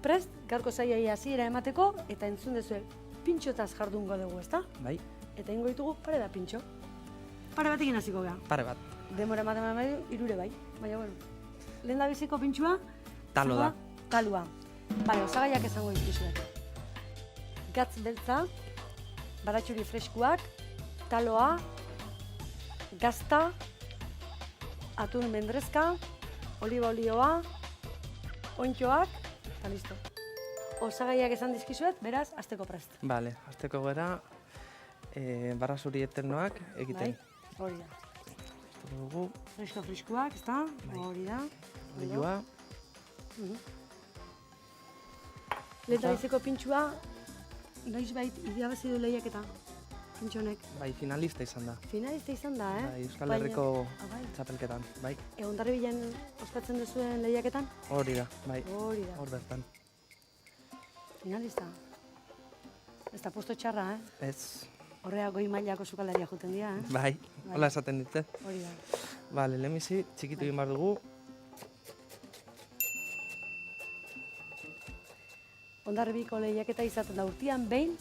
prest, gaurko zaiai hasiera emateko, eta entzun dezue pintxotaz jardungo dugu, ezta? Bai, Eta ingo ditugu pare da pintxo. Pare batekin hasiko gara. pare bat. Demora ematen bai, irure bai. Baina, bueno, lehen da biziko pintxua, Talo da. Talua. Bale, osagaiak esango dizkizuet. Gatz beltza, baratxuri freskuak, taloa, gazta, atun mendrezka, oliba olioa, ontxoak, eta listo. Osagaiak esan dizkizuet, beraz, azteko prest. Bale, hasteko gara, barazuri eternoak egiten. Bai, hori da. Hasteko dugu, Freskuak, ezta? Bai. Hori da. olioa, Lehendabiziko pintxua, noizbait irabazi du lehiaketa, pintxonek. bai, finalista izan da. Finalista izan da, Bai, Euskal Baina- Herriko bai. txapelketan, bai. Hondarribian ospatzen duzuen lehiaketan? Hori da, bai. Hori da. Hor bertan. Finalista. Ez da posto txarra, Ez, Horrea goi mailako sukaldaria juten dira, bai, hola esaten dute. Hori da. Bale, lehenbizi, txikitu egin behar dugu. Hondarribiko lehiaketa izaten da urtean behin,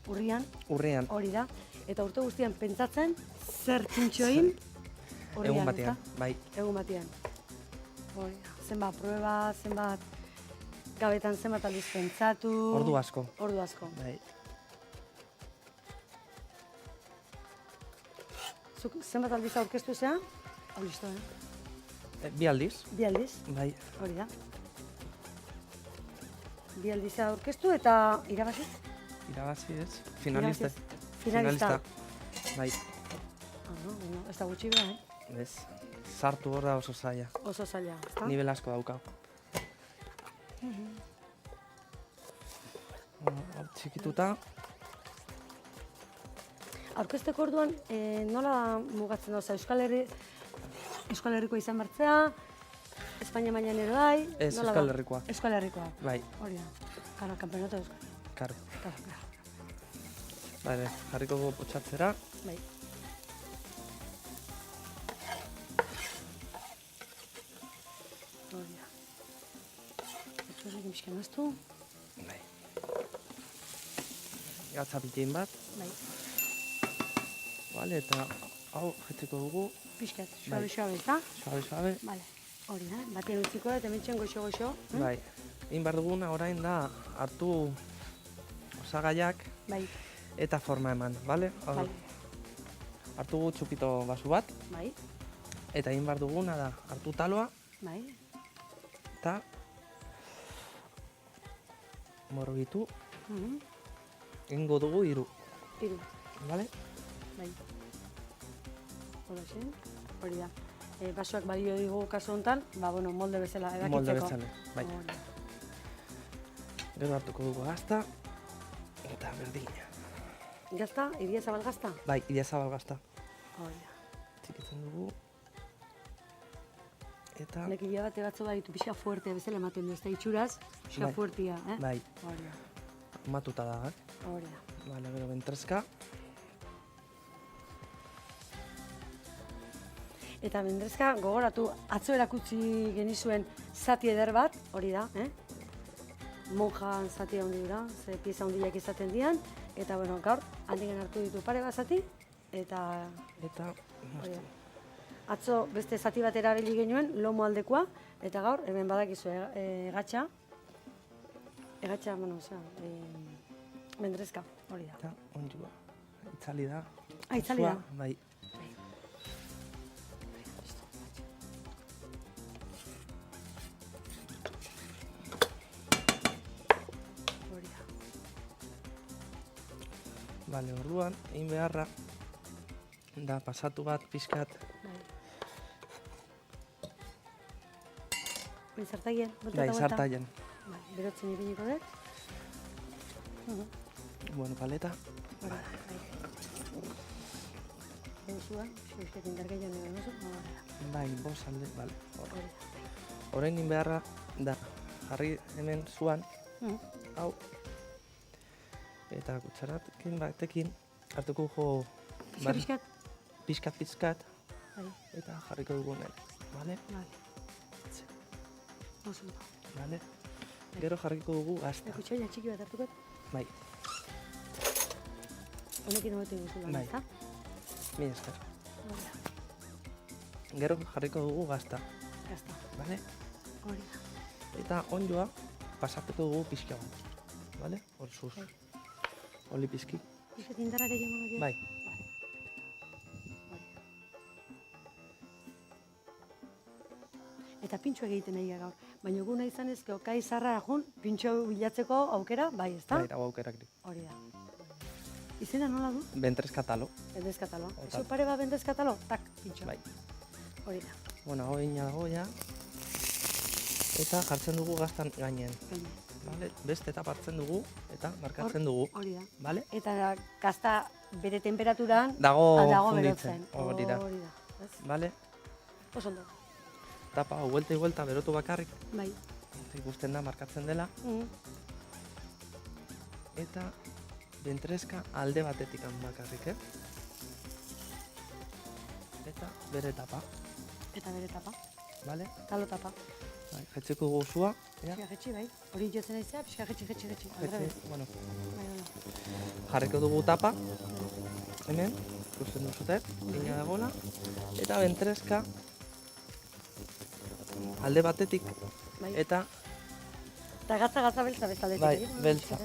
urrian, Urrian, hori da. Eta urte guztian pentsatzen zer pintxoin urrian, egun batean, ezta? bai. Egun batean. Hori da. Zenbat proba, zenbat gabetan zenbat aldiz pentsatu. Ordu asko, Ordu asko. bai. Zuk zenbat aldiz aurkeztu zea? Hau listo, Bi aldiz, Bi aldiz, bai. hori da. Bi aldiz aurkeztu eta irabazi? Irabazi ez, finalista. Finalista. Bai, Bueno, ez da gutxi beha, ez. Sartu hor da oso zaila. Oso zaila, ezta? Nivel asko daukau. Hau txikituta, Aurkezteko orduan, nola mugatzen da? Euskal Herrikoa izan bertzea, Espainia mailan ere bai? Ez, nola Euskal da? Herrikoa. Euskal Herrikoa, bai, hori da. Kara, kampeonato Euskal. karo. Kara. Bale, jarriko dugu potxatzera. Bai. Hori da. Horrekin pixka naztu. Bai. Gatza pitein bat, Bai. bale, eta hau jetzeko dugu, Pixkat, Bai. suabe, ezta? suabe, Bale. Hori da, batean utziko eta hementxen goxo-goxo. bai. Egin behar duguna orain da hartu osagaiak Bai, eta forma eman, bale? Hau, bai, hartu gu txupito basu bat, bai, eta egin behar duguna da hartu taloa bai, eta morgitu, egingo dugu hiru, hiru, bale? bai. Hora hori da. Basoak balio digu kasu honetan, bueno, molde bezala edakitzeko. Molde bezala, bai. Hori da. Gero hartuko dugu gazta eta berdina. Gazta, iria zabal gazta? Bai, idiazabal gazta. Hori da. Txikitzen dugu. Eta, Nekila bat egatzo da ditu pixka fuertea bezala ematen du, ez da itxuraz, pixka Bai. fuertia, bai, Hori da, matuta da, hori da. Bale, gero bentreska. Eta mendrezka, gogoratu, atzo erakutsi genizuen zati eder bat, hori da, monjan zati handi da, ze pieza handiak izaten dian, eta bueno, gaur, handigen hartu ditu pare bat zati, eta Eta, hori da. Atzo beste zati bat erabili genuen, lomo aldekoa, eta gaur, hemen badakizu egatxa, bueno, mendrezka, hori da. eta onjua. Itzali da. Itzali da. Osua, bai. Hori da. Bale, orduan, egin beharra, da pasatu bat pixkat, Bai, zartagien, buelta bai, eta buelta. sartaien. Bai, berotzen ipiniko dut. Bueno, paleta. Hori da, bai. Duzua, xoizket indargeian edo duzu, hori da. Bai, bos alde, bale. Hori da. Orain egin beharra, da, jarri hemen zuan, hau, eta kutsaratekin batekin hartuko jo Pixkat, pixkat, bai, eta jarriko dugu hemen, bale? bai. Oso ondo. Bale? Gero jarriko dugu gazta. Kutsaila txiki bat hartuko. Bai, Honekin hobetu iguzu lan, Bai. ezta? mila esker. Hori da, Gero jarriko dugu gazta, gazta. bale? Hori da. Eta ondjoa pasatuko dugu pixka bat, bale? Hor zuz. Bai. Oli pizki. Pixet indarrak egin emango dio? Bai, Hori da. Eta pintxoak egiten nahi gaur. Baina gu nahi izan ezko, kai zarra jun, pintxo bilatzeko aukera, bai, ezta? bai, dago aukerak dik. Hori da. Izena nola du? Bentreskatalo. Bendezkatalo. Otal. Eso pare bat bendezkatalo? Tak, pintxo. Bai. Hori da. Bueno, hau egina dago ja. Eta jartzen dugu gaztan gainean. Gaine. Bale? Beste eta hartzen dugu eta markatzen dugu. Hori da. Bale? Eta gazta bere temperaturan Dago dago funditzen. berotzen. Hori da. Hori da. Ez? Bale? Oso ondo. Tapa hau buelta berotu bakarrik. Bai. Ikusten da markatzen dela. Eta bentreska alde batetik bakarrik, Eta bere tapa, Eta bere tapa. bale? Talo tapa. Bai, jetziko dugu zua. Ja, Pixka jetxi, bai. Hori jotzen aizea, pixka jetxi. jetzi, Aldrebes. bueno, Bai, bai. jarriko dugu tapa. Hemen, ikusten duzute, egina dagoela. Eta bentreska alde batetik Bai. eta, Eta gatza beltza bestaldetik. bai, egin, beltza.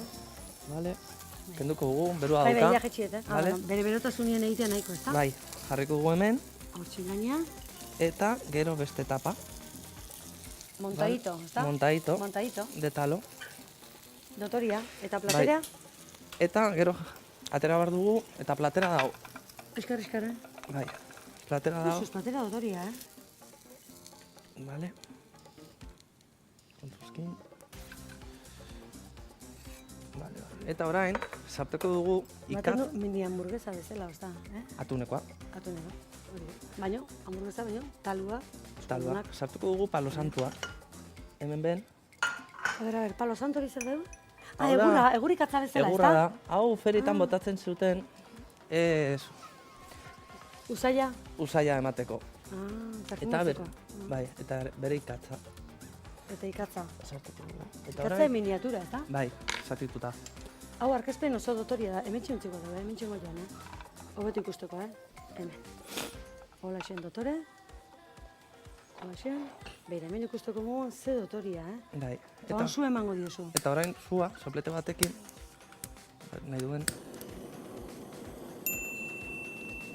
Bale, kenduko dugu, berua Bai, bai, ja dauka. jetxiet, Vale. Bere berotasunien egitea nahiko, ezta? Bai, jarriko dugu hemen, Hortxe gainean, eta gero beste tapa. montadito, ezta? Montadito. Montadito. De talo. Dotoria. Eta platerea? Eta gero atera behar dugu, eta platera dago. Eskarra. Bai, platera dago. Sus, platera dotoria, Vale. Kontuzkin. Vale, vale. Eta orain, sartuko dugu Baten ikat du mini hamburguesa bezala, ezta? atunekoa. Atunego. Hori. Baino, hamburguesa baino, talua. Talua. euskaldunak. Sartuko dugu palo santua. Hemen ben. A ver, palo santo hori zer dugu? Ah, Hau da- egurik atza bezala, Egurra ezta? da. Hau feritan Ah. botatzen zuten Usaia. usaia emateko. Ah, Eta perfumatzeko. bai, eta bere ikatza. Eta ikatza. Sartuko dugu. Eta Ikatza orain, miniatura, ezta? bai, zatituta. Hau arkezpen oso dotoria da. Hemen txuntziko dugu, hemen txungo joan, Hobeto ikusteko, Hemen. Hola xen dotore. Hola xen. Beira, hemen ikusteko mugun ze dotoria, Bai. Eta onzu emango diozu. Eta orain zua, soplete batekin, nahi duen,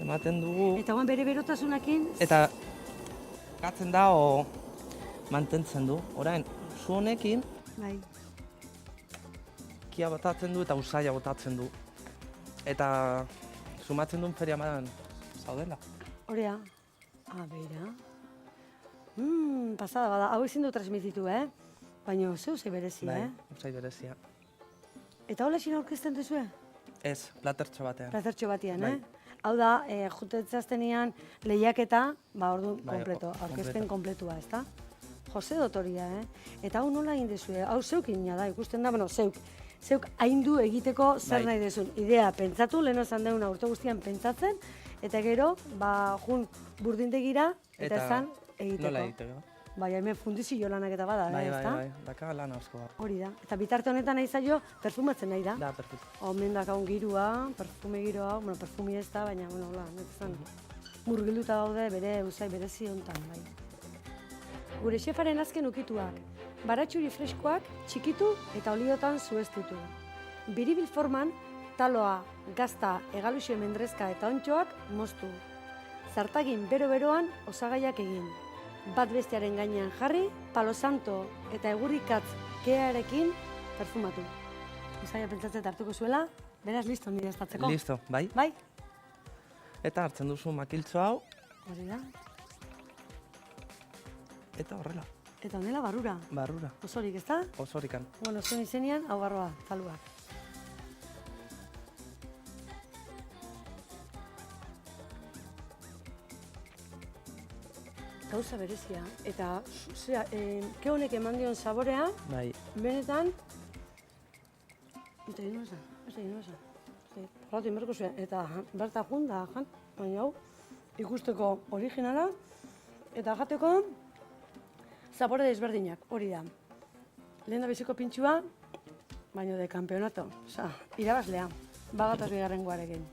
ematen dugu, Eta guan bere berotasunakin, eta gatzen da o mantentzen du. Orain, zu honekin, bai, kia botatzen du eta usaia botatzen du. Eta sumatzen duen feria madan zaudela. horea. Ah, beira. Pasada bada, hau ezin du transmititu, Baina zeu ze berezi, Bai, usai berezia. Eta hola xin aurkezten duzue? Ez, platertxo batean. Plazertxo batian, Bai. Hau da, jutetzaztenean lehiaketa, ordu Bai, kompleto, aurkezpen kompleto. kompletua, ezta? Jose dotoria, Eta hau nola egin dezue? Hau zeuk egina da, ikusten da, zeuk haindu egiteko zer Bai. nahi dezun. Idea, pentsatu, lehen esan deuna urte guztian pentsatzen, eta gero, jun burdintegira, eta esan egiteko. Nola egiteko? Bai, hemen fundizio lanak eta bada, Bai, ezta? daka lan asko. Hori da. Eta bitarte honetan nahi zaio, perfumatzen nahi da. Da, perfecto. Omen dakagun girua, perfume giroa, perfumi ez da, baina, netzan, murgilduta daude bere usai berezi hontan, bai. Gure xefaren azken ukituak, baratxuri freskoak txikitu eta oliotan zuestitu. Biribil forman, taloa, gazta, egaluxio mendrezka eta ontxoak moztu. Zartagin bero-beroan osagaiak egin. Bat bestearen gainean jarri, palo santo eta egurikatz kearekin perfumatu. Usaia pentsatzen hartuko zuela, beraz listo nire estatzeko. Listo, bai? Bai? Eta hartzen duzu makiltxo hau, Hori da. eta horrela, Eta honela barrura. barrura, Osorik, ezta? osorikan. Bueno, zuen izenean, hau barroa, taluak. Gauza berezia. Eta, ke honek eman dion saborea, Bai, benetan, eta egin esan, Horatu inberko zuen, eta berta jun da, baina hau, ikusteko originala, eta jateko, zapore desberdinak, hori da. lehen da biziko pintxua, baino de campeonato. Osa, irabazlea. Bagatoz bigarren guarekin.